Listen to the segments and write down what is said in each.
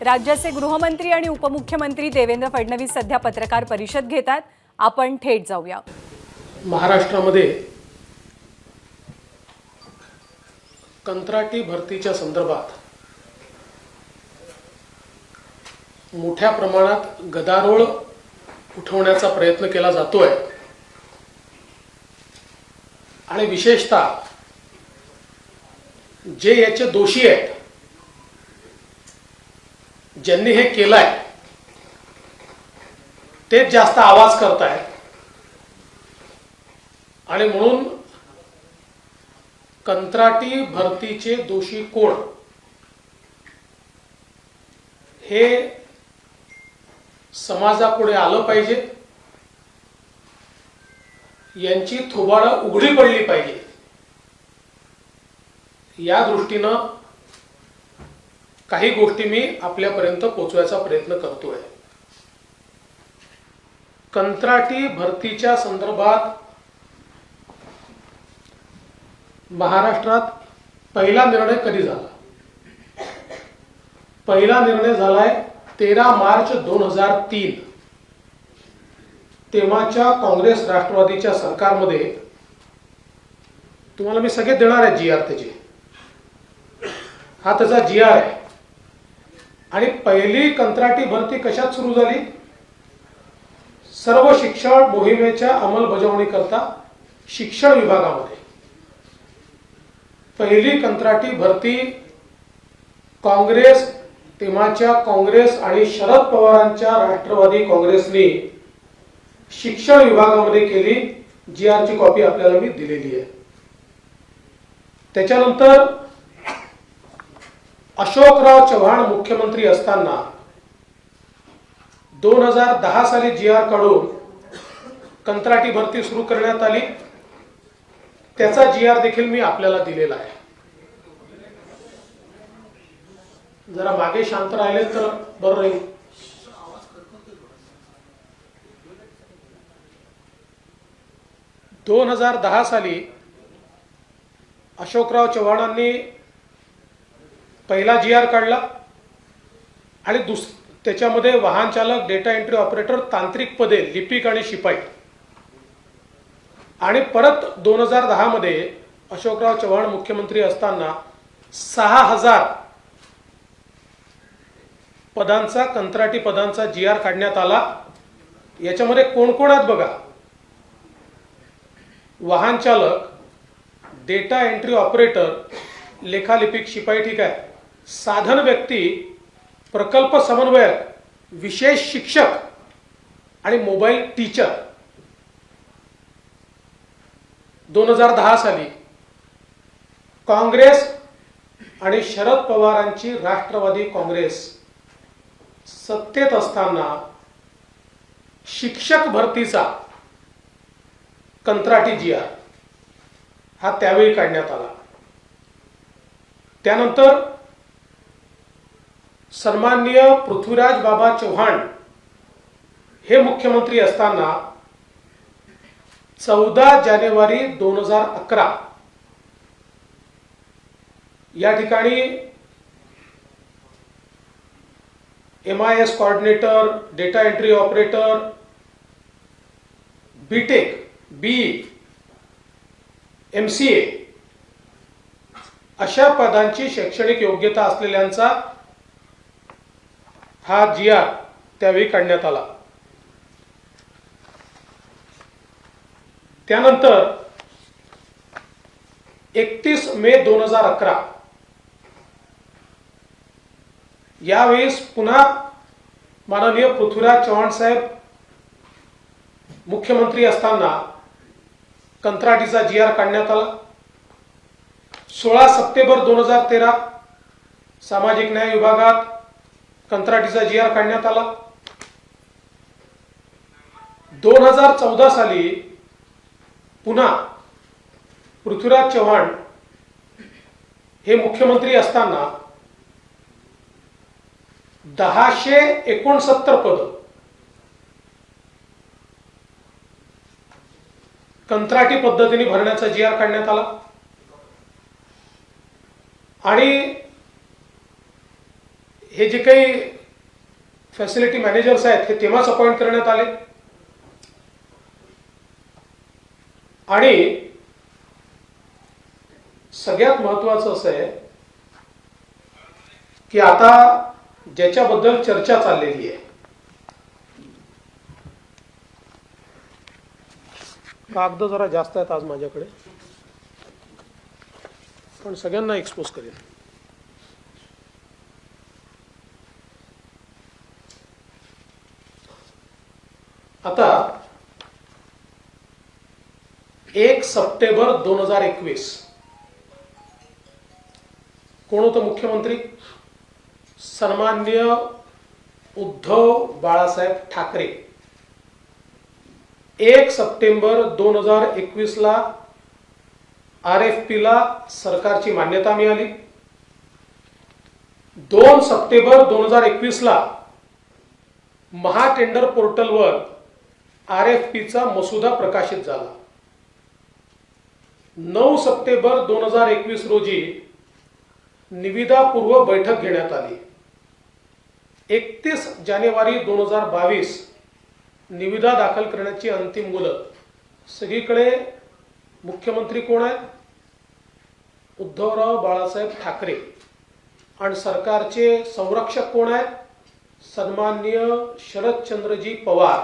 राज्याचे गृहमंत्री आणि उपमुख्यमंत्री देवेंद्र फडणवीस सध्या पत्रकार परिषद घेतात। आपण थेट जाऊया। महाराष्ट्रामध्ये कंत्राटी भरतीच्या संदर्भात मोठ्या प्रमाणात गदारोळ उठवण्याचा प्रयत्न केला जातोय आणि विशेषतः जे याचे दोषी आहेत, ज्यांनी हे केलंय, तेच जास्त आवाज करतायत आणि म्हणून कंत्राटी भरतीचे दोषी कोण हे समाजापुढे आलं पाहिजे, यांची थोबाडं उघडी पडली पाहिजे। या दृष्टीनं काही गोष्टी मी आपल्यापर्यंत पोहोचवायचा प्रयत्न करतोय। कंत्राटी भरतीच्या संदर्भात महाराष्ट्रात पहिला निर्णय कधी झाला? पहिला निर्णय झालाय 13 मार्च 2003। तेव्हाच्या काँग्रेस राष्ट्रवादीच्या सरकारमध्ये, तुम्हाला मी सगळे देणार आहे GR त्याचे, हा त्याचा GR आहे। आणि पहिली कंत्राटी भरती कशात सुरू झाली? सर्व शिक्षण मोहिमेच्या अंमलबजावणी करता शिक्षण विभागामध्ये पहिली कंत्राटी भरती काँग्रेस, तेव्हाच्या काँग्रेस आणि शरद पवारांच्या राष्ट्रवादी काँग्रेसने शिक्षण विभागामध्ये केली। GR ची कॉपी आपल्याला मी दिलेली आहे। त्याच्यानंतर अशोकराव चव्हाण मुख्यमंत्री असताना 2010 साली GR काढून कंत्राटी भरती सुरू करण्यात आली। त्याचा GR देखील मी आपल्याला दिलेला आहे। जरा मागे शांत राहिले तर बरं राहील। दोन 2010 साली अशोकराव चव्हाणांनी पहिला GR काढला आणि त्याच्यामध्ये वाहन चालक, डेटा एंट्री ऑपरेटर, तांत्रिक पदे, लिपिक आणि शिपाई। आणि परत 2010 मध्ये अशोकराव चव्हाण मुख्यमंत्री असताना 6000 पदांचा, कंत्राटी पदांचा GR काढण्यात आला। याच्यामध्ये कोण कोण आहेत बघा? वाहन चालक, डेटा एंट्री ऑपरेटर, लेखालिपिक, शिपाई, ठीक आहे, साधन व्यक्ती, प्रकल्प समन्वयक, विशेष शिक्षक आणि मोबाईल टीचर। 2010 साली काँग्रेस आणि शरद पवारांची राष्ट्रवादी काँग्रेस सत्तेत असताना शिक्षक भरतीचा कंत्राटी GR हा त्यावेळी काढण्यात आला। त्यानंतर सन्माननीय पृथ्वीराज बाबा चव्हाण हे मुख्यमंत्री असताना 14 जानेवारी 2011 या ठिकाणी MIS coordinator, data entry operator, BTech, BE, MCA अशा पदांची शैक्षणिक योग्यता असलेल्यांचा हा GR त्यावेळी काढण्यात आला। त्यानंतर 31 मे 2011 यावेळेस पुन्हा माननीय पृथ्वीराज चव्हाण साहेब मुख्यमंत्री असताना कंत्राटीचा GR काढण्यात आला। 16 सप्टेंबर 2013 सामाजिक न्याय विभागात कंत्राटीचा GR काढण्यात आला। 2014 साली पुन्हा पृथ्वीराज चव्हाण हे मुख्यमंत्री असताना 1069 पद कंत्राटी पद्धतीने भरण्याचा GR काढण्यात आला। आणि हे जे काही फॅसिलिटी मॅनेजर्स आहेत हे तेव्हाच अपॉइंट करण्यात आले आणि सगळ्यात महत्वाचं असं आहे की आता ज्याच्याबद्दल चर्चा चाललेली आहे, कागद जरा जास्त आहेत आज माझ्याकडे पण सगळ्यांना एक्सपोज करेन. आता 1 सप्टेंबर 2021 कोण होतं मुख्यमंत्री? सन्माननीय उद्धव बाळासाहेब ठाकरे. 1 सप्टेंबर 2021 ला RFP ला सरकारची मान्यता मिळाली. 2 सप्टेंबर 2021 ला महाटेंडर पोर्टलवर RFP चा मसुदा प्रकाशित झाला. 9 सप्टेंबर 2021 रोजी निविदापूर्व बैठक घेण्यात आली. 31 जानेवारी 2022 निविदा दाखल करण्याची अंतिम मुदत. सगळीकडे मुख्यमंत्री कोण आहेत? उद्धवराव बाळासाहेब ठाकरे. आणि सरकारचे संरक्षक कोण आहेत? सन्माननीय शरदचंद्रजी पवार.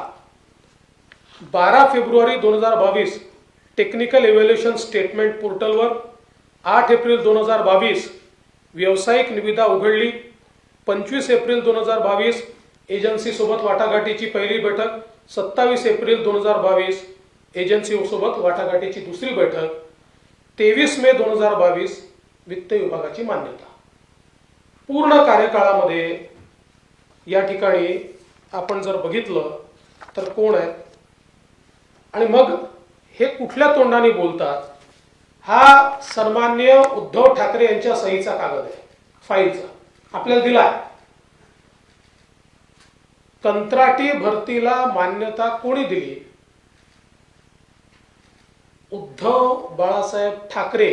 12 फेब्रुवारी 2022 टेक्निकल इव्हॅल्युएशन स्टेटमेंट पोर्टलवर. 8 एप्रिल 2022 व्यावसायिक निविदा उघडली. 25 एप्रिल 2022 एजन्सी सोबत वाटाघाटीची पहिली बैठक. 27 एप्रिल 2022 एजन्सी सोबत वाटाघाटीची दुसरी बैठक. 23 मे 2022 वित्त विभागाची मान्यता. पूर्ण कार्यकाळामध्ये या ठिकाणी आपण जर बघितलं तर कोण आहे आणि मग हे कुठल्या तोंडाने बोलतात? हा सन्माननीय उद्धव ठाकरे यांच्या सहीचा कागद आहे, फाईलचा आपल्याला दिला. कंत्राटी भरतीला मान्यता कोणी दिली? उद्धव बाळासाहेब ठाकरे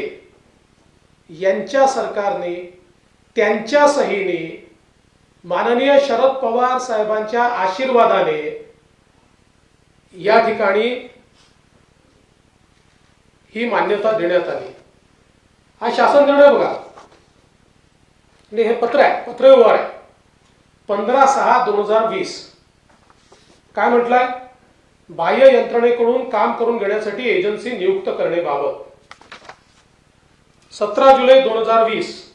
यांच्या सरकारने त्यांच्या सहीने माननीय शरद पवार साहेबांच्या आशीर्वादाने या ठिकाणी ही मान्यता देण्यात आली. हा शासन निर्णय बघा आणि हे पत्र आहे, पत्रव्यवहार आहे. 15/6/2020 काय म्हटलंय? बाह्य यंत्रणेकडून काम करून घेण्यासाठी एजन्सी नियुक्त करण्याबाबत. 17 जुलै 2020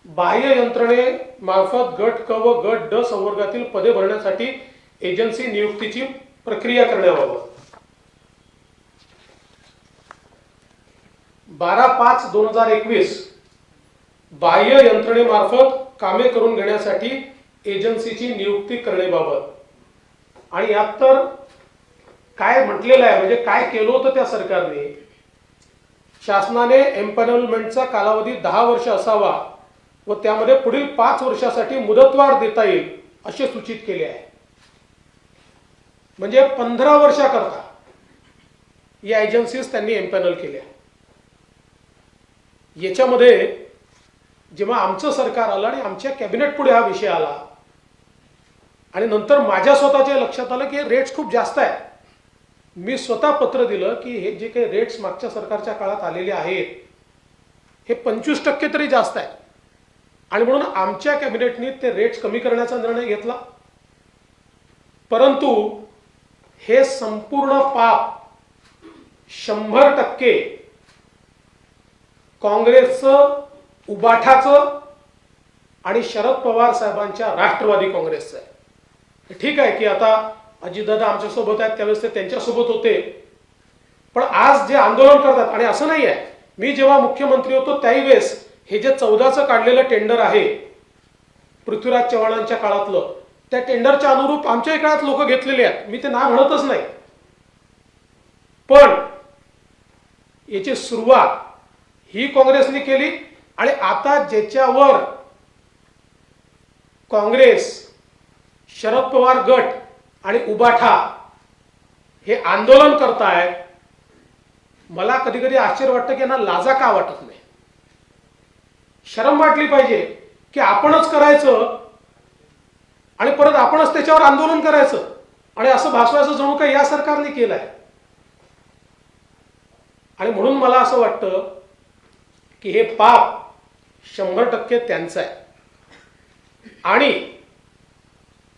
बाह्य यंत्रणे मार्फत गट क व गट ड संवर्गातील पदे भरण्यासाठी एजन्सी नियुक्तीची प्रक्रिया करण्याबाबत. 12/5/2021 बाह्य यंत्रणेमार्फत कामे करून घेण्यासाठी एजन्सीची नियुक्ती करण्याबाबत. आणि यात तर काय म्हटलेलं आहे, म्हणजे काय केलं होतं त्या सरकारने? शासनाने एम्पॅनलमेंटचा कालावधी 10 वर्ष असावा व त्यामध्ये पुढील 5 वर्षासाठी मुदतवाढ देता येईल असे सूचित केले आहे. म्हणजे 15 वर्षाकरता या एजन्सीज त्यांनी एम्पॅनल केल्या. याच्यामध्ये जेव्हा आमचं सरकार आलं आणि आमच्या कॅबिनेट पुढे हा विषय आला आणि नंतर माझ्या स्वतःच्या लक्षात आलं की रेट्स खूप जास्त आहेत. मी स्वतः पत्र दिलं की हे जे काही रेट्स मागच्या सरकारच्या काळात आलेले आहेत हे 25% तरी जास्त आहे आणि म्हणून आमच्या कॅबिनेटने ते रेट्स कमी करण्याचा निर्णय घेतला. परंतु हे संपूर्ण पाप 100% काँग्रेसचं, उबाठाचं आणि शरद पवार साहेबांच्या राष्ट्रवादी काँग्रेसचं आहे. ठीक आहे की आता अजितदादा आमच्यासोबत आहेत, त्यावेळेस ते त्यांच्यासोबत होते, पण आज जे आंदोलन करतात, आणि असं नाही आहे, मी जेव्हा मुख्यमंत्री होतो त्याही वेळेस हे जे 14चं काढलेलं टेंडर आहे पृथ्वीराज चव्हाणांच्या काळातलं, त्या टेंडरच्या अनुरूप आमच्याही काळात लोक घेतलेले आहेत. मी ते नाव म्हणतच नाही, पण याची सुरुवात ही काँग्रेसने केली. आणि आता ज्याच्यावर काँग्रेस, शरद पवार गट आणि उबाठा हे आंदोलन करतायत मला कधी कधी आश्चर्य वाटतं की यांना लाजा का वाटत नाही. शरम वाटली पाहिजे की आपणच करायचं आणि परत आपणच त्याच्यावर आंदोलन करायचं आणि असं भासवायचं जणू काय या सरकारने केलंय. आणि म्हणून मला असं वाटतं की हे पाप 100% त्यांचं आहे. आणि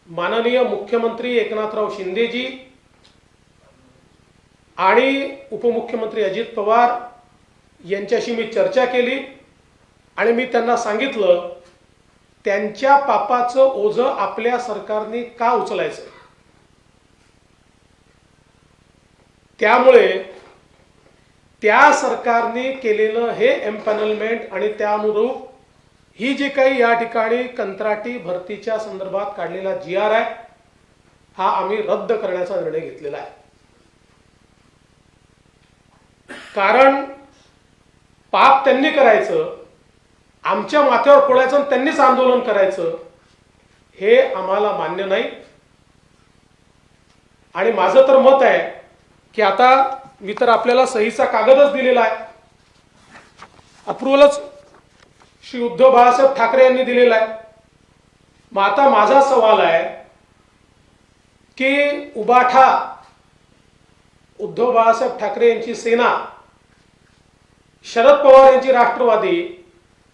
माननीय मुख्यमंत्री एकनाथराव शिंदेजी आणि उपमुख्यमंत्री अजित पवार यांच्याशी मी चर्चा केली आणि मी त्यांना सांगितलं त्यांच्या पापाचं ओझं आपल्या सरकारने का उचलायचं. त्यामुळे त्या सरकारने केलेलं हे एम्पॅनलमेंट आणि त्यानुरूप ही जी काही या ठिकाणी कंत्राटी भरतीच्या संदर्भात काढलेला GR आहे हा आम्ही रद्द करण्याचा निर्णय घेतलेला आहे. कारण पाप त्यांनी करायचं, आमच्या माथ्यावर फोडायचं आणि त्यांनीच आंदोलन करायचं हे आम्हाला मान्य नाही. आणि माझं तर मत आहे की आता मी तर आपल्याला सहीचा कागदच दिलेला आहे, अप्रुव्हलच श्री उद्धव बाळासाहेब ठाकरे यांनी दिलेला आहे. मग आता माझा सवाल आहे की उबाठा उद्धव बाळासाहेब ठाकरे यांची सेना, शरद पवार यांची राष्ट्रवादी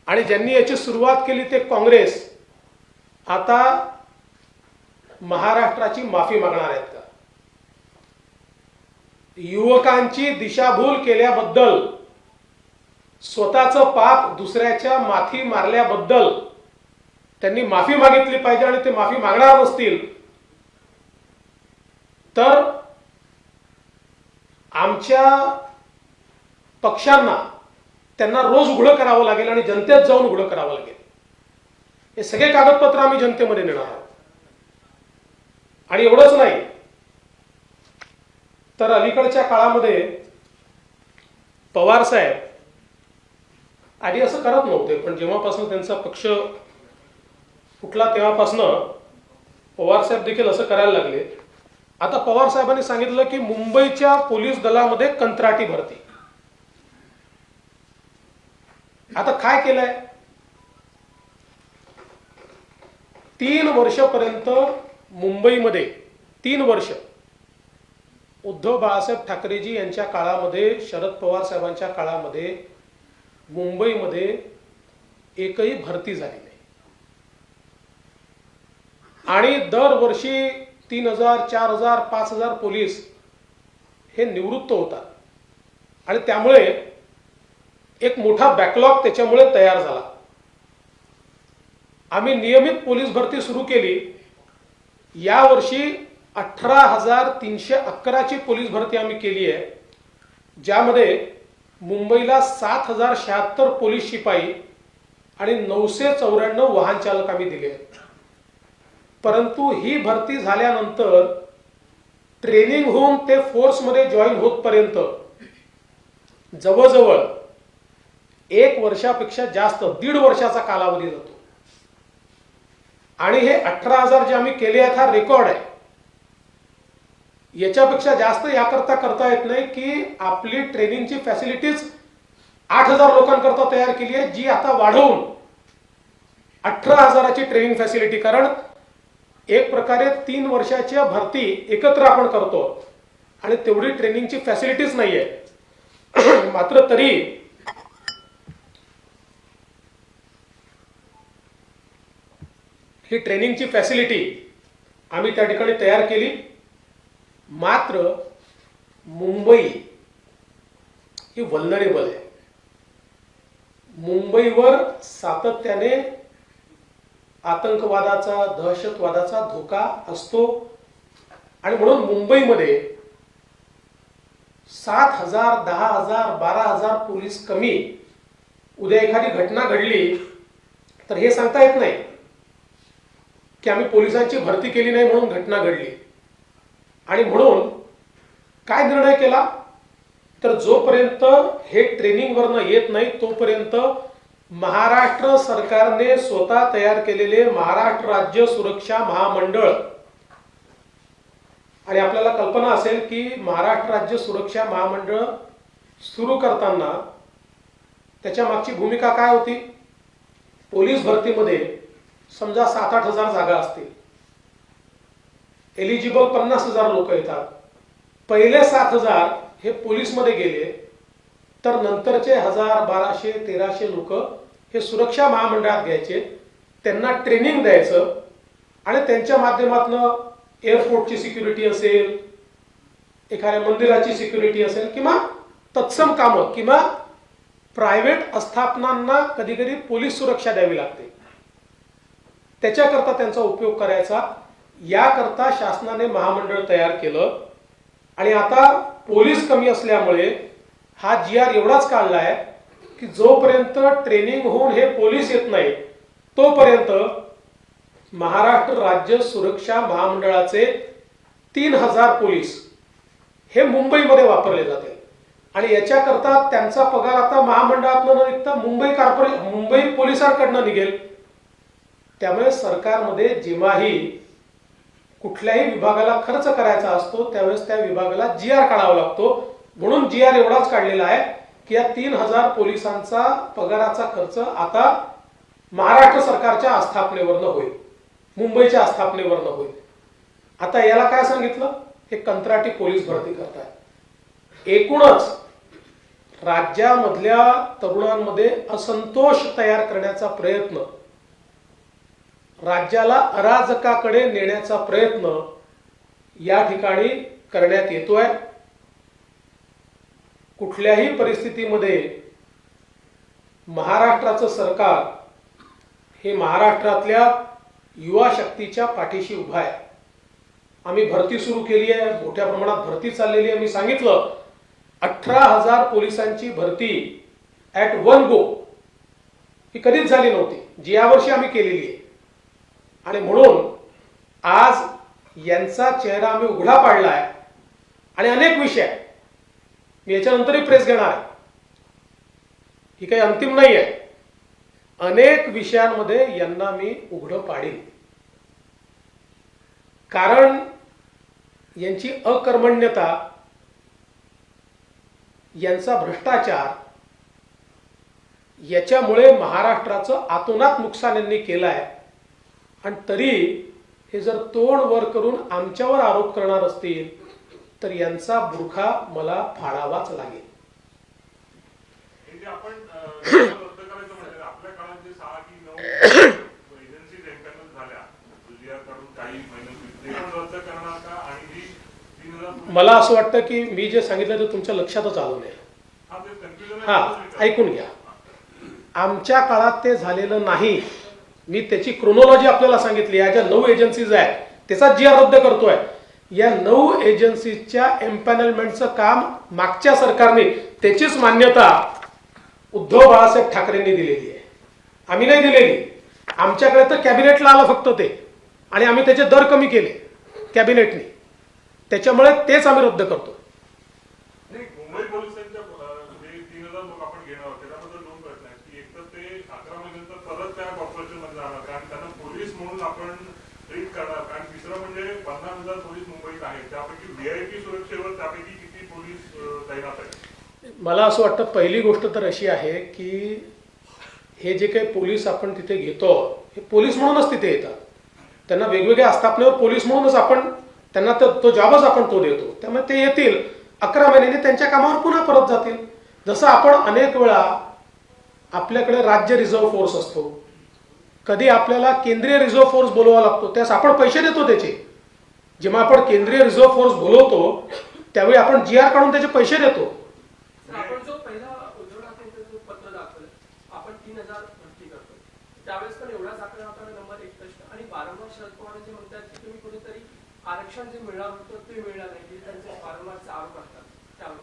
आणि ज्यांनी याची सुरुवात केली ते काँग्रेस आता महाराष्ट्राची माफी मागणार आहेत का. युवकांची दिशाभूल केल्याबद्दल, स्वतःचं पाप दुसऱ्याच्या माथी मारल्याबद्दल त्यांनी माफी मागितली पाहिजे. आणि ते माफी मागणार नसतील तर आमच्या पक्षांना त्यांना रोज उघडं करावं लागेल आणि जनतेत जाऊन उघडं करावं लागेल. हे सगळे कागदपत्र आम्ही जनतेमध्ये नेणार आहोत. आणि एवढंच नाही तर अलीकडच्या काळामध्ये पवार साहेब आधी असं करत नव्हते, पण जेव्हापासून त्यांचा पक्ष फुटला तेव्हापासून पवार साहेब देखील असं करायला लागले. आता पवार साहेबांनी सांगितलं की मुंबईच्या पोलीस दलामध्ये कंत्राटी भरती. आता काय केलंय, 3 वर्षापर्यंत मुंबईमध्ये 3 वर्ष उद्धव बाळासाहेब ठाकरेजी यांच्या काळामध्ये, शरद पवार साहेबांच्या काळामध्ये मुंबईमध्ये एकही भरती झाली नाही. आणि दरवर्षी 3000, 4000, 5000 पोलीस हे निवृत्त होतात. आणि त्यामुळे एक मोठा बॅकलॉग त्याच्यामुळे तयार झाला. आम्ही नियमित पोलीस भरती सुरू केली. यावर्षी 18,311 ची पोलीस भरती आम्ही केली आहे, ज्यामध्ये मुंबईला 7,076 पोलीस शिपाई आणि 994 वाहन चालक आम्ही दिले आहेत. परंतु ही भरती झाल्यानंतर ट्रेनिंग होऊन ते फोर्समध्ये जॉईन होतपर्यंत जवळजवळ 1 वर्षापेक्षा जास्त, 1.5 वर्षाचा कालावधी जातो. आणि हे 18,000 जे आम्ही केले आहेत हा रेकॉर्ड आहे. याच्यापेक्षा जास्त याकरता करता येत नाही की आपली ट्रेनिंगची फॅसिलिटीज 8,000 लोकांकरता तयार केली आहे, जी आता वाढवून 18,000ची ट्रेनिंग फॅसिलिटी. कारण एक प्रकारे 3 वर्षाच्या भरती एकत्र आपण करतो आणि तेवढी ट्रेनिंगची फॅसिलिटीज नाहीये. मात्र तरी ही ट्रेनिंगची फॅसिलिटी आम्ही त्या ठिकाणी तयार केली. मात्र मुंबई ही वल्नरेबल आहे. मुंबईवर सातत्याने आतंकवादाचा, दहशतवादाचा धोका असतो. आणि म्हणून मुंबईमध्ये 7,000, 10,000, 12,000 पोलीस कमी, उद्या एखादी घटना घडली तर हे सांगता येत नाही की आम्ही पोलिसांची भरती केली नाही म्हणून घटना घडली. आणि म्हणून काय निर्णय केला तर जोपर्यंत हे ट्रेनिंगवरनं येत नाही तोपर्यंत महाराष्ट्र सरकारने स्वतः तयार केलेले महाराष्ट्र राज्य सुरक्षा महामंडळ, आणि आपल्याला कल्पना असेल की महाराष्ट्र राज्य सुरक्षा महामंडळ सुरू करताना त्याच्या मागची भूमिका काय होती? पोलीस भरतीमध्ये समजा 7-8 हजार जागा असतील, एलिजिबल 50,000 लोक येतात. पहिले 7,000 हे पोलीसमध्ये गेले, तर नंतरचे 1,000, 1,200, 1,300 लोक हे सुरक्षा महामंडळात घ्यायचे, त्यांना ट्रेनिंग द्यायचं आणि त्यांच्या माध्यमातून एअरपोर्टची सिक्युरिटी असेल, एखाद्या मंदिराची सिक्युरिटी असेल किंवा तत्सम कामं किंवा प्रायव्हेट आस्थापनांना कधी कधी पोलीस सुरक्षा द्यावी लागते, त्याच्याकरता त्यांचा उपयोग करायचा. याकरता शासनाने महामंडळ तयार केलं आणि आता पोलीस कमी असल्यामुळे हा GR एवढाच काढला आहे की जोपर्यंत ट्रेनिंग होऊन हे पोलीस येत नाही तोपर्यंत महाराष्ट्र राज्य सुरक्षा महामंडळाचे 3,000 पोलीस हे मुंबईमध्ये वापरले जातील आणि याच्याकरता त्यांचा पगार आता महामंडळातून न निघता मुंबई पोलिसांकडनं निघेल. त्यामुळे सरकारमध्ये जेव्हाही कुठल्याही विभागाला खर्च करायचा असतो त्यावेळेस त्या विभागाला GR काढावा लागतो. म्हणून GR एवढाच काढलेला आहे की या 3,000 पोलिसांचा पगाराचा खर्च आता महाराष्ट्र सरकारच्या आस्थापनेवरनं होईल, मुंबईच्या आस्थापनेवरनं होईल. आता याला काय सांगितलं? हे कंत्राटी पोलीस भरती करताय. एकूणच राज्यामधल्या तरुणांमध्ये असंतोष तयार करण्याचा प्रयत्न, राज्याला अराजकाकडे नेण्याचा प्रयत्न या ठिकाणी करण्यात येतोय. कुठल्याही परिस्थितीमध्ये महाराष्ट्राचं सरकार हे महाराष्ट्रातल्या युवा शक्तीच्या पाठीशी उभा आहे. आम्ही भरती सुरू केली आहे, मोठ्या प्रमाणात भरती चाललेली आहे. मी सांगितलं 18,000 पोलिसांची भरती ॲट वन गो ही कधीच झाली नव्हती, जी यावर्षी आम्ही केलेली आहे. आणि म्हणून आज यांचा चेहरा आम्ही उघडा पाडला आहे आणि अनेक विषय मी याच्यानंतरही प्रेस घेणार आहे, ही काही अंतिम नाही आहे. अनेक विषयांमध्ये यांना मी उघडं पाडीन, कारण यांची अकर्मण्यता, यांचा भ्रष्टाचार याच्यामुळे महाराष्ट्राचं आतोनात नुकसान यांनी केलं आहे. आणि तरी हे जर तोंड वर करून आमच्यावर आरोप करणार असतील तर यांचा बुरखा मला फाडावाच लागेल. आपण रद्द करायचं म्हणजे आपल्या काळात जे 6 की 9 एजन्सी एम्पॅनल झाल्या GR काढून काही महिन्यांपूर्वी, ते पण रद्द करणार का? आणि ही 3,000 मला असं वाटतं की मी जे सांगितलं ते तुमच्या लक्षातच आलं नाही. हा ते कन्फ्युजन हा, ऐकून घ्या. आमच्या काळात ते झालेलं नाही. मी त्याची क्रोनॉलॉजी आपल्याला सांगितली. या ज्या 9 एजन्सीज आहेत त्याचा GR रद्द करतोय. या 9 एजन्सीच्या एम्पॅनलमेंटचं काम मागच्या सरकारने, त्याचीच मान्यता उद्धव बाळासाहेब ठाकरेंनी दिलेली आहे, आम्ही नाही दिलेली. आमच्याकडे तर कॅबिनेटला आलं फक्त ते, आणि आम्ही त्याचे दर कमी केले कॅबिनेटने. त्याच्यामुळे तेच आम्ही रद्द करतो. मुंबई पोलिसांच्या जे 3,000 लोक आपण घेणार आहोत त्याच्याबद्दल 2 प्रश्न आहेत की एक तर ते 11 महिन्यानंतर परत त्या कॉर्पोरेशन मध्ये जाणार कारण त्यांना पोलीस म्हणून आपण ट्रीट करणार, कारण तिसरं म्हणजे 50,000 पोलीस मुंबईत आहेत, त्यापैकी VIP सुरक्षेवर त्यापैकी किती पोलीस तैनात आहेत? मला असं वाटतं पहिली गोष्ट तर अशी आहे की हे जे काही पोलीस आपण तिथे घेतो हे पोलीस म्हणूनच तिथे येतात. त्यांना वेगवेगळ्या आस्थापनेवर पोलीस म्हणूनच आपण त्यांना तो जॉबच आपण तो देतो. त्यामुळे ते येतील 11 महिन्यांनी त्यांच्या कामावर पुन्हा परत जातील. जसं आपण अनेक वेळा आपल्याकडे राज्य रिझर्व्ह फोर्स असतो, कधी आपल्याला केंद्रीय रिझर्व्ह फोर्स बोलवावा लागतो, त्यास आपण पैसे देतो त्याचे. जेव्हा आपण केंद्रीय रिझर्व्ह फोर्स बोलवतो त्यावेळी आपण GR काढून त्याचे पैसे देतो. आपण जो पहिला उद्धव ठाकरेंचं जो पत्र दाखवलं, आपण 3,000 भरती करतो, त्यावेळेस पण एवढाच आकडा होता नंबर 1 प्रश्न. आणि वारंवार शरद पवार जे म्हणतात की तुम्ही कुठेतरी आरक्षण जे मिळणार होतं ते मिळणार नाही, त्यांचे वारंवारचे आरोप असतात त्यावर.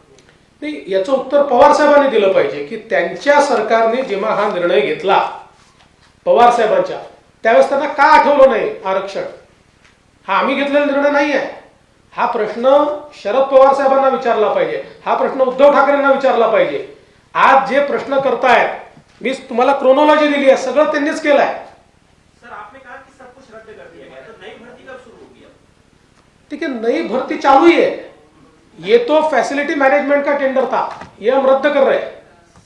नाही, याचं उत्तर पवार साहेबांनी दिलं पाहिजे की त्यांच्या सरकारने जेव्हा हा निर्णय घेतला पवार साहेबांच्या, त्यावेळेस त्यांना का आठवलं नाही आरक्षण? हा आम्ही घेतलेला निर्णय नाही आहे. हा प्रश्न शरद पवार साहेबांना विचारला पाहिजे, हा प्रश्न उद्धव ठाकरेंना विचारला पाहिजे. आज जे प्रश्न करतायत, मी तुम्हाला क्रोनॉलॉजी दिली आहे, सगळं त्यांनीच केलंय. सर आपने कहा कि सब कुछ रद्द कर दिया गया, तो नई भर्ती कब शुरू होगी? ठीक आहे, नई भरती चालू ही आहे. ये तो फैसिलिटी मैनेजमेंट का टेंडर था, ये हम रद्द कर रहे हैं,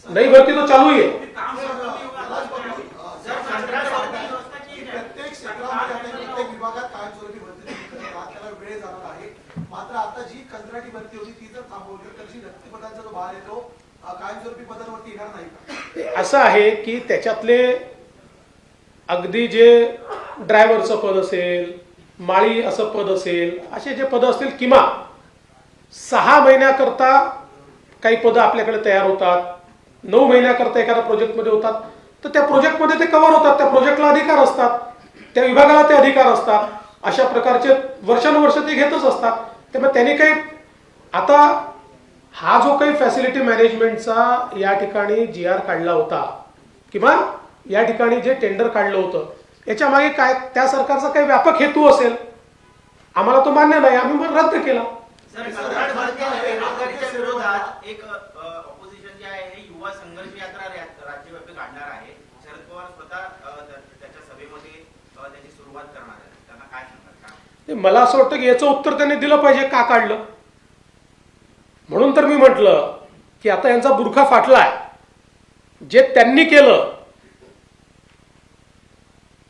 नई भर्ती तो चालू ही है। प्रत्येक क्षेत्रामध्ये आता प्रत्येक विभागात कायमस्वरूपी भरती त्याला वेळ जाणार आहे। मात्र आता जी कंत्राटी भरती होती ती जर थांबवली तर जी रिक्तपदांचा जो भार आहे तो कायमस्वरूपी पदांवरती येणार नाही का? असं आहे की त्याच्यातले अगदी जे ड्रायव्हरचं पद असेल, माळी असं पद असेल, असे जे पद असतील किमान 6 महिन्याकरता काही पदं आपल्याकडे तयार होतात, 9 महिन्याकरता एखाद्या प्रोजेक्टमध्ये होतात, तर त्या प्रोजेक्टमध्ये ते कव्हर होतात, त्या प्रोजेक्टला अधिकार असतात, त्या विभागाला ते अधिकार असतात, अशा प्रकारचे वर्षानुवर्ष ते घेतच असतात। त्यामुळे त्यांनी काही आता हा जो काही फॅसिलिटी मॅनेजमेंटचा या ठिकाणी GR काढला होता किंवा या ठिकाणी जे टेंडर काढलं होतं याच्या मागे काय त्या सरकारचा काही व्यापक हेतू असेल, आम्हाला तो मान्य नाही, आम्ही मग रद्द केला। विरोधात एक ऑपोजिशन जे आहे हे युवा संघर्ष यात्रा राज्यव्यापी काढणार आहे। शरद पवार स्वतः त्याच्या सभेमध्ये त्याची सुरुवात करणार आहे, त्यांना काय सांगणार? मला असं वाटतं की याचं उत्तर त्यांनी दिलं पाहिजे, का काढलं। म्हणून तर मी म्हटलं की आता यांचा बुरखा फाटलाय, जे त्यांनी केलं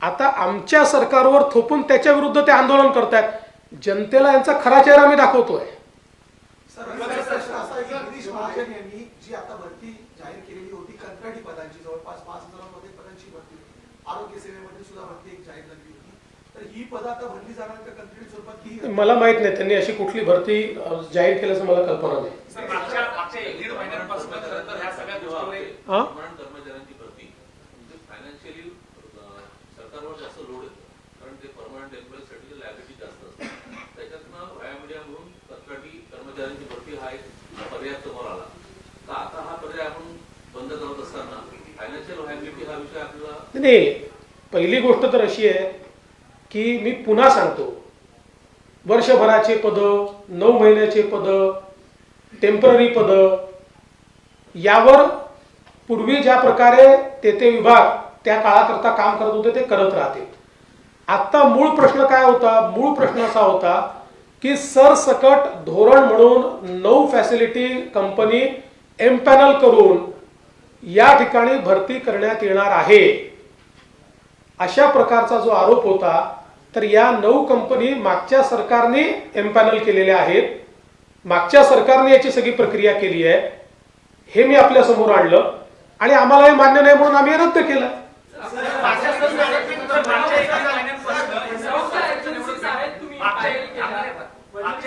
आता आमच्या सरकारवर थोपून त्याच्या विरुद्ध ते आंदोलन करतायत। जनतेला यांचा खरा चेहरा मी दाखवतोय। सर, प्रश्न असा आहे की गिरीश महाजन यांनी जी आता भरती जाहीर केलेली होती कंत्राटी पदांची, जवळपास 5,000 पदांची भरती होती, आरोग्य सेवेमध्ये सुद्धा भरती एक जाहीर झाली होती, तर ही पदं आता भरली जाणार का कंत्राटी स्वरूपात की? मला माहित नाही त्यांनी अशी कुठली भरती जाहीर केल्याचं मला कल्पना नाही। मागच्या 1.5 महिन्यांपासून ह्या सगळ्या गोष्टीवर हा? कर्मचाऱ्यांची भरती म्हणजे फायनान्शियली सरकारवर जास्त लोड येतो, कारण ते परमनंट एम्प्लॉईजसाठी लायबिलिटी जास्त असतात। त्याच्यातनं व्हाया मीडिया म्हणून कंत्राटी कर्मचाऱ्यांची भरती हा एक पर्याय समोर आला, तर आता हा पर्याय आपण बंद करत असताना फायनान्शियल व्हायबिलिटी हा विषय आपल्याला नाही, पहिली गोष्ट तर अशी आहे की मी पुन्हा सांगतो, वर्षभराचे पद, 9 महिन्याचे पद, टेम्पररी पद, यावर पूर्वी ज्या प्रकारे ते विभाग त्या काळाकरता काम करत होते ते करत राहतील। आता मूळ प्रश्न काय होता? मूळ प्रश्न असा होता की सरसकट धोरण म्हणून 9 फॅसिलिटी कंपनी एम्पॅनल करून या ठिकाणी भरती करण्यात येणार आहे, अशा प्रकारचा जो आरोप होता। तर या 9 कंपनी मागच्या सरकारने एम्पॅनल केलेल्या आहेत, मागच्या सरकारने याची सगळी प्रक्रिया केली आहे, हे मी आपल्या समोर आणलं आणि आम्हाला हे मान्य नाही म्हणून आम्ही रद्द केलं। मागच्या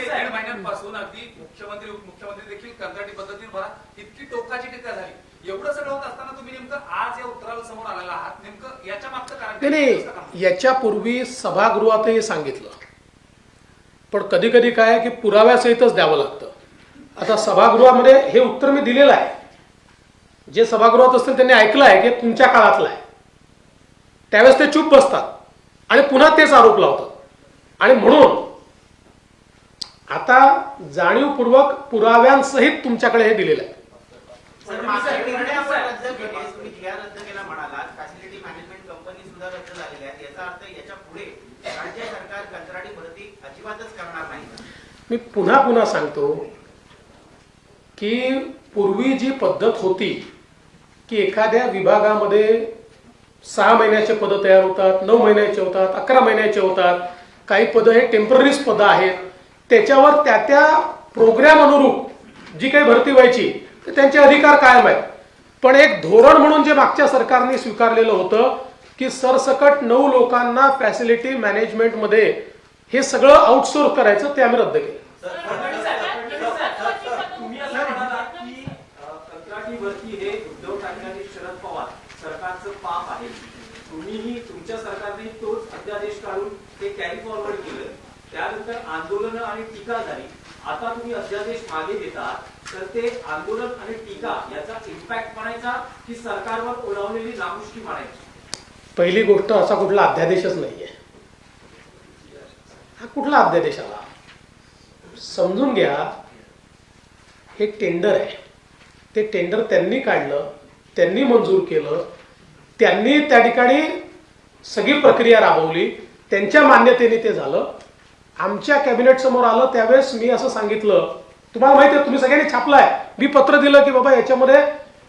1.5 महिन्यांपासून अगदी मुख्यमंत्री उपमुख्यमंत्री देखील कंत्राटी पद्धतीवर भरा इतकी टोकाची टीका झाली। एवढं सगळं होत असताना तुम्ही नेमकं आज या उत्तराला समोर आलेला आहात, नेमकं याच्या मागचं कारण नाही, याच्यापूर्वी सभागृहातही सांगितलं, पण कधी कधी काय की पुराव्यासहितच द्यावं लागतं। आता सभागृहामध्ये हे उत्तर मी दिलेलं आहे, जे सभागृहात असतील त्यांनी ऐकलं आहे की तुमच्या काळातलं आहे, त्यावेळेस ते चूप बसतात आणि पुन्हा तेच आरोप लावतात। आणि म्हणून आता जाणीवपूर्वक पुराव्यांसहित तुमच्याकडे हे दिलेलं आहे। रद्द केला म्हणाला, फॅसिलिटी मॅनेजमेंट कंपनी सुद्धा रद्द झालेल्या आहेत, याचा अर्थ याच्या पुढे राज्य सरकार कंत्राटी भरती अजिबातच करणार नाही। मी पुन्हा सांगतो की पूर्वी जी पद्धत होती की एखाद्या विभागामध्ये 6 महिन्याचे पद तयार होतात, 9 महिन्याचे होतात, 11 महिन्याचे होतात, काही पद हे टेम्पररीज पद आहेत, त्याच्यावर त्या प्रोग्राम अनुरूप जी काही भरती व्हायची तर त्यांचे अधिकार कायम आहेत। पण एक धोरण म्हणून जे मागच्या सरकारने स्वीकारलेलं होतं की सरसकट 9 लोकांना फॅसिलिटी मॅनेजमेंट मध्ये हे सगळं आउटसोर्स करायचं, ते आम्ही रद्द केलं। तुम्ही असं म्हणालात की कंत्राटी भरती हे उद्धव ठाकरे आणि शरद पवार सरकारचं पाप आहे, तुम्हीही तुमच्या सरकारने तोच अध्यादेश काढून ते कॅरी फॉरवर्ड केलं, त्यानंतर आंदोलन आणि टीका झाली, आता तुम्ही अध्यादेश मागे घेतात, तर ते आंदोलन आणि टीका याचा इम्पॅक्ट म्हणायचा की सरकारवर ओढवलेली नामुष्की म्हणायची? पहिली गोष्ट असा कुठला अध्यादेशच नाहीये, हा कुठला अध्यादेश आला समजून घ्या। हे टेंडर आहे, ते टेंडर त्यांनी काढलं, त्यांनी मंजूर केलं, त्यांनी त्या ठिकाणी सगळी प्रक्रिया राबवली, त्यांच्या मान्यतेने ते झालं। आमच्या कॅबिनेट समोर आलं त्यावेळेस मी असं सांगितलं तुम्हाला माहिती आहे, तुम्ही सगळ्यांनी छापलाय, मी पत्र दिलं की बाबा याच्यामध्ये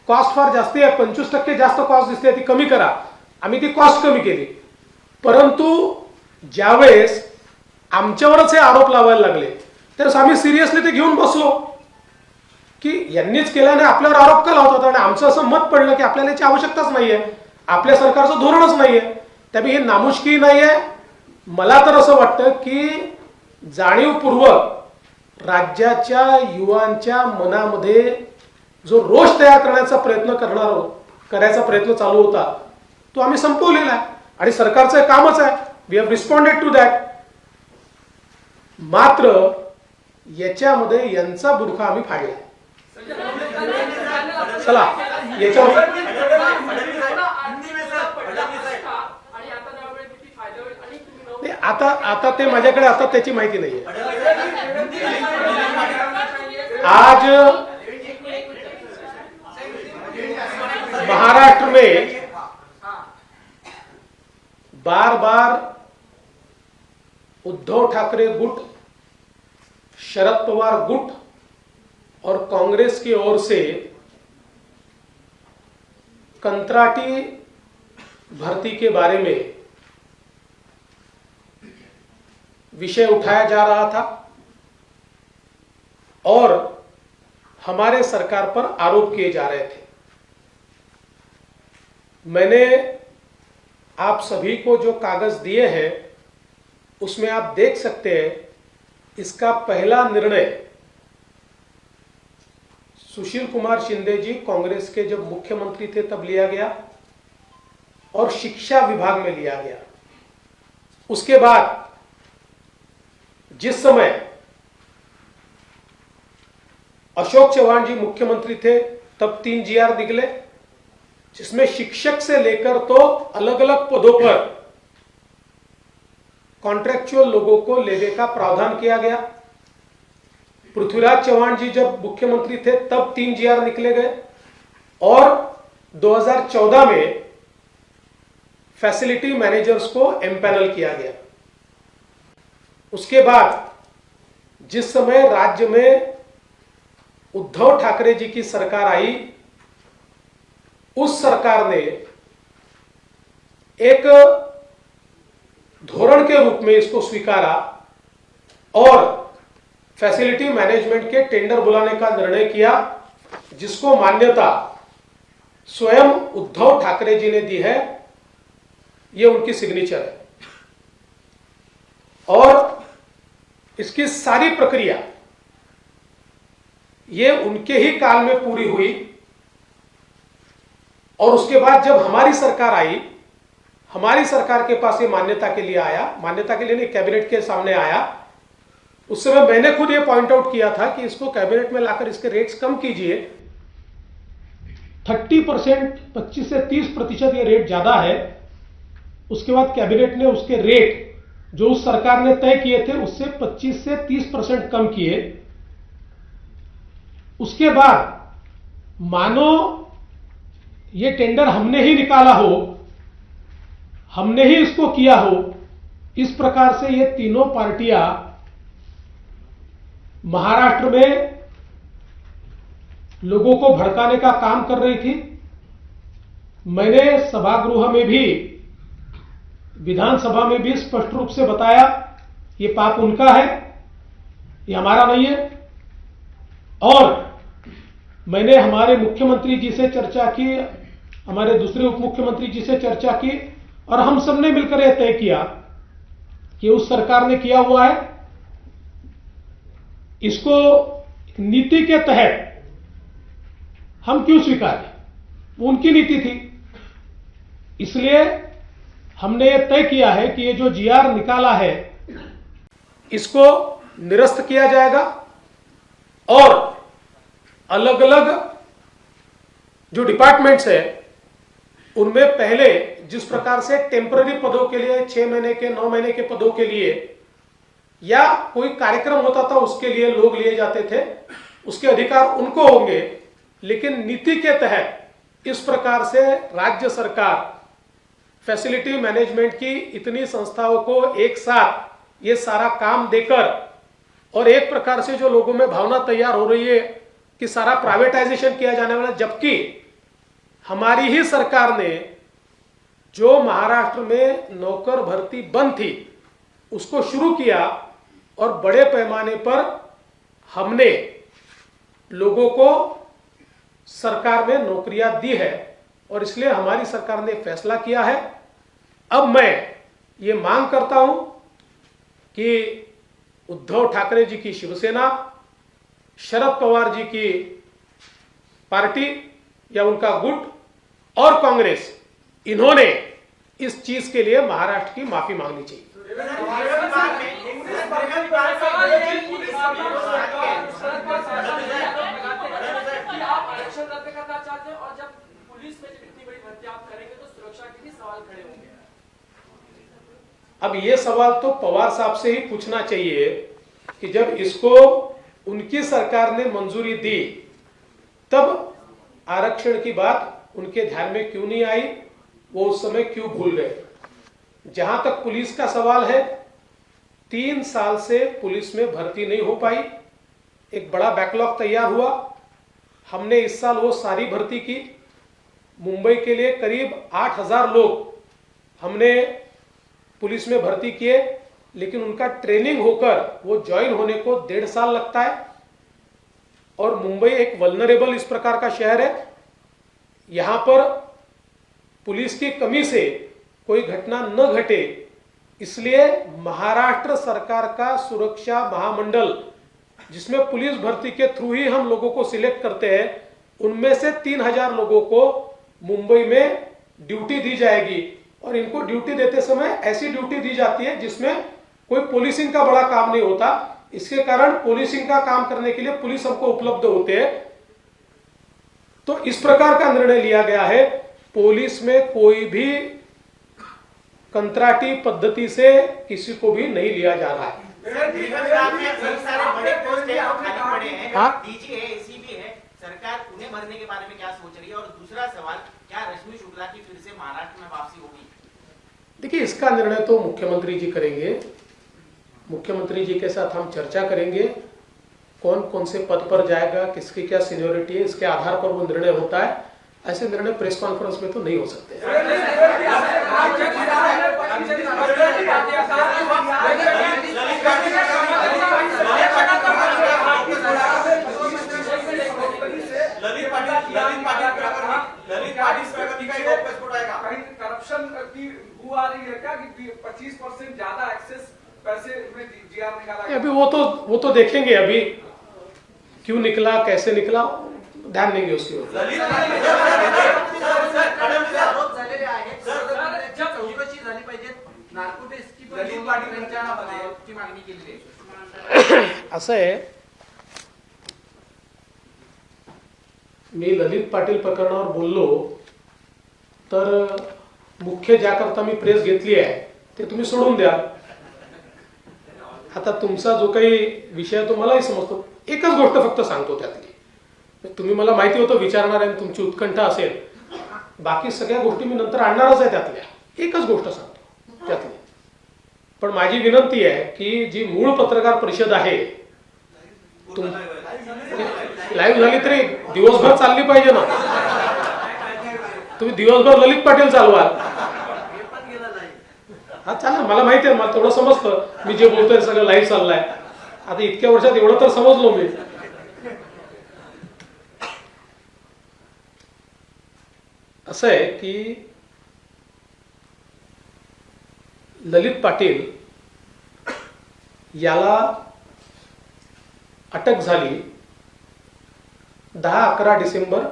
कॉस्ट फार जास्ती आहे, 25% जास्त कॉस्ट दिसते, ती कमी करा. आम्ही ती कॉस्ट कमी केली. परंतु ज्यावेळेस आमच्यावरच हे आरोप लावायला लागले तर आम्ही सिरियसली ते घेऊन बसलो की यांनीच केल्याने आपल्यावर आरोप का लावतात, आणि आमचं असं मत पडलं की आपल्याला याची आवश्यकताच नाहीये, आपल्या सरकारचं धोरणच नाहीये. त्यामुळे ही नामुष्की नाहीये. मला तर असं वाटतं की जाणीवपूर्वक राज्याच्या युवांच्या मनामध्ये जो रोष तयार करण्याचा करायचा प्रयत्न चालू होता तो आम्ही संपवलेला आहे, आणि सरकारचं कामच आहे. We have responded to that. मात्र याच्यामध्ये यांचा बुरखा आम्ही फाडला. चला याच्यावर आता ते माझ्याकडे आता त्याची माहिती नाहीये. आज महाराष्ट्र में बार बार उद्धव ठाकरे गुट, शरद पवार गुट और कांग्रेस की ओर से कंत्राटी भर्ती के बारे में विषय उठाया जा रहा था और हमारे सरकार पर आरोप किए जा रहे थे. मैंने आप सभी को जो कागज दिए हैं उसमें आप देख सकते हैं इसका पहला निर्णय सुशील कुमार शिंदे जी कांग्रेस के जब मुख्यमंत्री थे तब लिया गया और शिक्षा विभाग में लिया गया. उसके बाद जिस समय अशोक चव्हाण जी मुख्यमंत्री थे तब 3 GR निकले जिसमें शिक्षक से लेकर तो अलग अलग पदों पर कॉन्ट्रैक्चुअल लोगों को लेने का प्रावधान किया गया. पृथ्वीराज चव्हाण जी जब मुख्यमंत्री थे तब 3 GR निकले गए और 2014 में फैसिलिटी मैनेजर्स को एम्पैनल किया गया. उसके बाद जिस समय राज्य में उद्धव ठाकरे जी की सरकार आई, उस सरकार ने एक धोरण के रूप में इसको स्वीकारा और फैसिलिटी मैनेजमेंट के टेंडर बुलाने का निर्णय किया, जिसको मान्यता स्वयं उद्धव ठाकरे जी ने दी है. ये उनकी सिग्नेचर है और इसकी सारी प्रक्रिया ये उनके ही काल में पूरी हुई. और उसके बाद जब हमारी सरकार आई, हमारी सरकार के पास ये मान्यता के लिए आया, मान्यता के लिए नहीं, कैबिनेट के सामने आया, उस समय मैंने खुद ये पॉइंट आउट किया था कि इसको कैबिनेट में लाकर इसके रेट्स कम कीजिए. 30%, 25 से 30% ये रेट ज्यादा है. उसके बाद कैबिनेट ने उसके रेट जो उस सरकार ने तय किए थे उससे 25 से 30% कम किए. उसके बाद मानो ये टेंडर हमने ही निकाला हो, हमने ही इसको किया हो, इस प्रकार से ये तीनों पार्टियां महाराष्ट्र में लोगों को भड़काने का काम कर रही थी. मैंने सभागृह में भी, विधानसभा में भी स्पष्ट रूप से बताया ये पाप उनका है, ये हमारा नहीं है. और मैंने हमारे मुख्यमंत्री जी से चर्चा की, हमारे दूसरे उप मुख्यमंत्री जी से चर्चा की और हम सबने मिलकर यह तय किया कि उस सरकार ने किया हुआ है, इसको नीति के तहत हम क्यों स्वीकारें, उनकी नीति थी. इसलिए हमने यह तय किया है कि ये जो GR निकाला है इसको निरस्त किया जाएगा और अलग अलग जो डिपार्टमेंट्स है उनमें पहले जिस प्रकार से टेम्पररी पदों के लिए 6 महीने के 9 महीने के पदों के लिए या कोई कार्यक्रम होता था उसके लिए लोग लिए जाते थे, उसके अधिकार उनको होंगे. लेकिन नीति के तहत इस प्रकार से राज्य सरकार फैसिलिटी मैनेजमेंट की इतनी संस्थाओं को एक साथ ये सारा काम देकर और एक प्रकार से जो लोगों में भावना तैयार हो रही है कि सारा प्राइवेटाइजेशन किया जाने वाला, जबकि हमारी ही सरकार ने जो महाराष्ट्र में नौकर भर्ती बंद थी उसको शुरू किया और बड़े पैमाने पर हमने लोगों को सरकार में नौकरियां दी है और इसलिए हमारी सरकार ने फैसला किया है। अब मैं ये मांग करता हूं कि उद्धव ठाकरे जी की शिवसेना, शरद पवार जी की पार्टी या उनका गुट और कांग्रेस, इन्होंने इस चीज के लिए महाराष्ट्र की माफी मांगनी चाहिए। आप आरक्षण रद्द करना चाहते हैं और जब पुलिस में इतनी बड़ी भर्ती आप करेंगे तो सुरक्षा के भी सवाल खड़े होंगे। अब ये सवाल तो पवार साहब से ही पूछना चाहिए कि जब इसको उनकी सरकार ने मंजूरी दी तब आरक्षण की बात उनके ध्यान में क्यों नहीं आई, वो उस समय क्यों भूल गए। जहां तक पुलिस का सवाल है, 3 साल से पुलिस में भर्ती नहीं हो पाई, एक बड़ा बैकलॉग तैयार हुआ। हमने इस साल वो सारी भर्ती की। मुंबई के लिए करीब 8000 लोग हमने पुलिस में भर्ती किए, लेकिन उनका ट्रेनिंग होकर वो ज्वाइन होने को 1.5 साल लगता है। और मुंबई एक वल्नरेबल इस प्रकार का शहर है, यहां पर पुलिस की कमी से कोई घटना न घटे, इसलिए महाराष्ट्र सरकार का सुरक्षा महामंडल, जिसमें पुलिस भर्ती के थ्रू ही हम लोगों को सिलेक्ट करते हैं, उनमें से 3000 लोगों को मुंबई में ड्यूटी दी जाएगी। और इनको ड्यूटी देते समय ऐसी ड्यूटी दी जाती है जिसमें कोई पुलिसिंग का बड़ा काम नहीं होता। इसके कारण पुलिसिंग का काम करने के लिए पुलिस हमको उपलब्ध होते हैं। तो इस प्रकार का निर्णय लिया गया है। पुलिस में कोई भी कंत्राटी पद्धति से किसी को भी नहीं लिया जा रहा है। हाँ? डीजी है, एसीबी है, सरकार उन्हें भरने के बारे में क्या सोच रही है? और दूसरा सवाल, क्या रश्मि शुक्ला की फिर से महाराष्ट्र में वापसी होगी? देखिए, इसका निर्णय तो मुख्यमंत्री जी करेंगे। मुख्यमंत्री जी के साथ हम चर्चा करेंगे, कौन कौन से पद पर जाएगा, किसकी क्या सीनियोरिटी है, इसके आधार पर वो निर्णय होता है। ऐसे निर्णय प्रेस कॉन्फ्रेंस में तो नहीं हो सकते। करप्शन की बू आ रही है क्या कि 25% ज्यादा एक्सेस पैसे में जीआर निकाला? अभी वो तो देखेंगे, अभी क्यों निकला, कैसे निकला, ध्यान देंगे उसकी ओर। असं आहे, मी ललित पाटील प्रकरणावर बोललो तर मुख्य ज्याकरता मी प्रेस घेतली आहे ते तुम्ही सोडून द्या। आता तुमचा जो काही विषय आहे तो मलाही समजतो। एकच गोष्ट फक्त सांगतो त्यातली, तुम्ही मला माहिती होतं विचारणार आहे, तुमची उत्कंठा असेल, बाकी सगळ्या गोष्टी मी नंतर आणणारच आहे त्यातल्या। एकच गोष्ट सांगतो त्यातली, पण माझी विनंती आहे की जी मूळ पत्रकार परिषद आहे, लाईव्ह झाली तरी दिवसभर चालली पाहिजे ना। तुम्ही दिवसभर ललित पाटील चालवाल, हा चालेल, मला माहिती आहे, मला तेवढं समजतं, मी जे बोलतोय सगळं लाईव्ह चाललंय। आता इतक्या वर्षात एवढं तर समजलो मी। असं आहे की ललित पाटील याला अटक झाली 10-11 डिसेंबर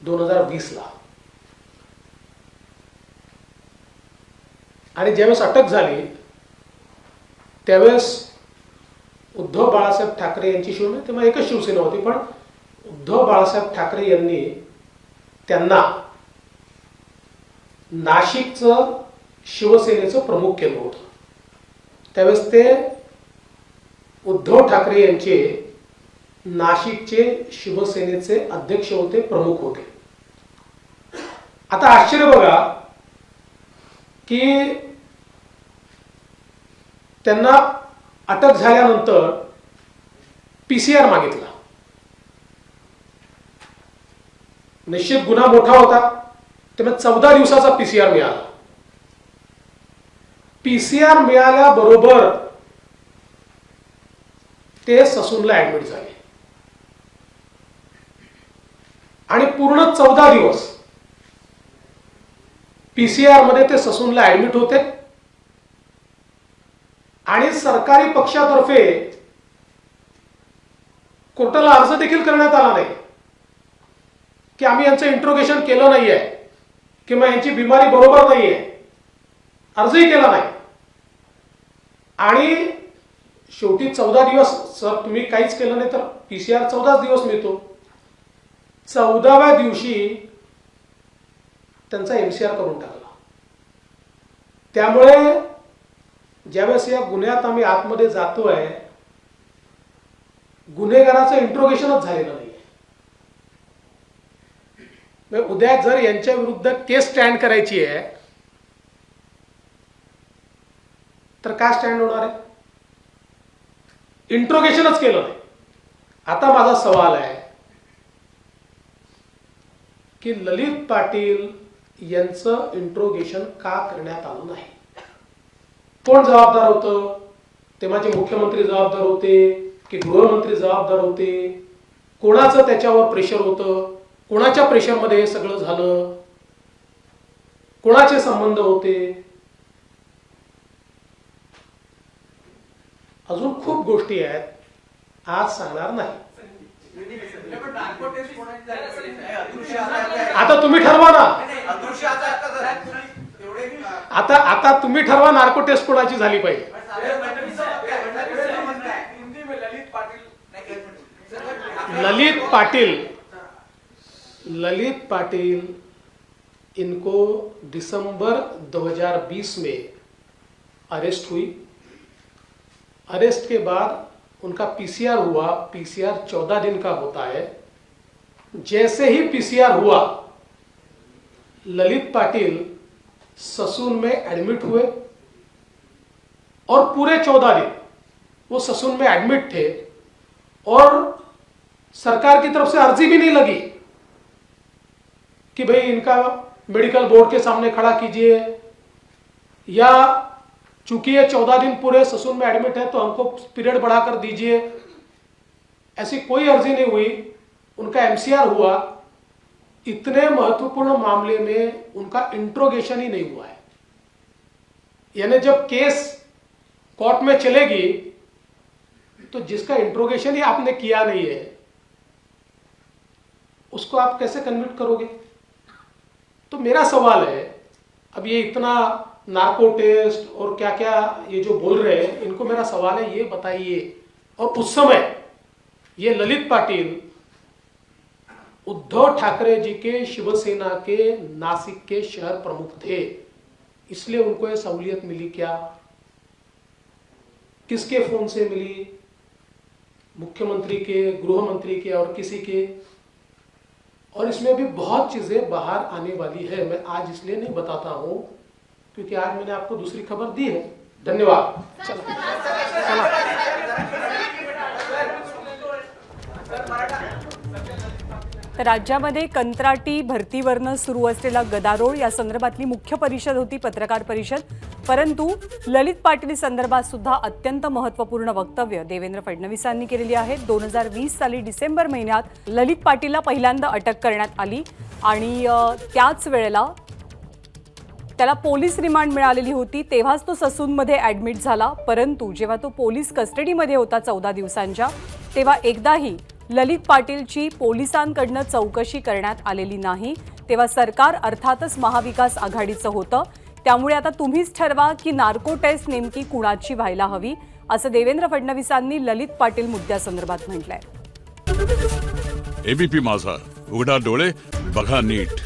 2020 ला, आणि ज्यावेळेस अटक झाली त्यावेळेस उद्धव बाळासाहेब ठाकरे यांची शिवसेना, तेव्हा एकच शिवसेना होती, पण उद्धव बाळासाहेब ठाकरे यांनी त्यांना नाशिकचं शिवसेनेचं प्रमुख केलं होतं। त्यावेळेस ते उद्धव ठाकरे यांचे नाशिकचे शिवसेनेचे अध्यक्ष होते, प्रमुख होते। आता आश्चर्य बघा की त्यांना अटक झाल्यानंतर PCR मागितला. निश्चित गुन्हा मोठा होता, त्यामुळे 14 दिवसाचा PCR मिळाला. PCR मिळाल्याबरोबर ते ससूनला ऍडमिट झाले आणि पूर्ण 14 दिवस PCR मध्ये ते ससूनला ऍडमिट होते आणि सरकारी पक्षातर्फे कोर्टाला अर्ज देखील करण्यात आला नाही की आम्ही यांचं इंट्रोगेशन केलं नाहीये किंवा यांची बिमारी बरोबर नाहीये. अर्जही केला नाही. आणि शेवटी 14 दिवस सर तुम्ही काहीच केलं नाही तर PCR 14 दिवस मिळतो. 14व्या दिवशी त्यांचा MCR करून टाकला. त्यामुळे ज्यावेळेस या गुन्ह्यात आम्ही आतमध्ये जातोय, गुन्हेगाराचं इंट्रोगेशनच झालेलं नाही. उद्या जर यांच्या विरुद्ध केस स्टँड करायची आहे तर काय स्टँड होणार आहे? इंट्रोगेशनच केलं नाही. आता माझा सवाल आहे की ललित पाटील यांचं इंट्रोगेशन का करण्यात आलं नाही? कोण जबाबदार होतं? ते माझे मुख्यमंत्री जबाबदार होते की गृहमंत्री जबाबदार होते? कोणाचं त्याच्यावर प्रेशर होतं? कोणाच्या प्रेशरमध्ये हे सगळं झालं? कोणाचे संबंध होते? अजून खूप गोष्टी आहेत, आज सांगणार नाही. आता तुम्ही ठरवा ना. आता तुम्ही ठरवा नार्को टेस्ट कोणाची झाली पाहिजे. ललित पाटिल इनको दिसंबर 2020 में अरेस्ट हुई. अरेस्ट के बाद उनका PCR हुआ. PCR 14 दिन का होता है. जैसे ही PCR हुआ, ललित पाटिल ससून में एडमिट हुए और पूरे 14 दिन वो ससून में एडमिट थे और सरकार की तरफ से अर्जी भी नहीं लगी कि भाई इनका मेडिकल बोर्ड के सामने खड़ा कीजिए, या चूंकि ये 14 दिन पूरे ससून में एडमिट है तो हमको पीरियड बढ़ाकर दीजिए. ऐसी कोई अर्जी नहीं हुई. उनका MCR हुआ. इतने महत्वपूर्ण मामले में उनका इंट्रोगेशन ही नहीं हुआ है. यानी जब केस कोर्ट में चलेगी तो जिसका इंट्रोगेशन ही आपने किया नहीं है उसको आप कैसे कन्विक्ट करोगे? तो मेरा सवाल है, अब ये इतना नार्को टेस्ट और क्या क्या ये जो बोल रहे हैं, इनको मेरा सवाल है ये बताइए. और उस समय ये ललित पाटिल उद्धव ठाकरे जी के शिवसेना के नासिक के शहर प्रमुख थे, इसलिए उनको ये सहूलियत मिली क्या? किसके फोन से मिली? मुख्यमंत्री के, गृहमंत्री के और किसी के? और इसमें भी बहुत चीजें बाहर आने वाली है. मैं आज इसलिए नहीं बताता हूं क्योंकि आज मैंने आपको दूसरी खबर दी है. धन्यवाद. तर राज्यामध्ये कंत्राटी भरतीवरनं सुरू असलेला गदारोळ या संदर्भातली मुख्य परिषद होती, पत्रकार परिषद. परंतु ललित पाटील संदर्भात सुद्धा अत्यंत महत्त्वपूर्ण वक्तव्य देवेंद्र फडणवीसांनी केलेली आहेत. 2020 साली डिसेंबर महिन्यात ललित पाटीलला पहिल्यांदा अटक करण्यात आली आणि त्याच वेळेला त्याला पोलीस रिमांड मिळालेली होती. तेव्हाच तो ससूनमध्ये ॲडमिट झाला. परंतु जेव्हा तो पोलीस कस्टडीमध्ये होता 14 दिवसांच्या, तेव्हा एकदाही ललित पाटीलची पोलिसांकडनं चौकशी करण्यात आलेली नाही. तेव्हा सरकार अर्थातच महाविकास आघाडीचं होतं. त्यामुळे आता तुम्हीच ठरवा की नार्को टेस्ट नेमकी कुणाची व्हायला हवी, असं देवेंद्र फडणवीसांनी ललित पाटील मुद्द्यासंदर्भात म्हटलंय. ABP माझा, उघडा डोळे बघा नीट.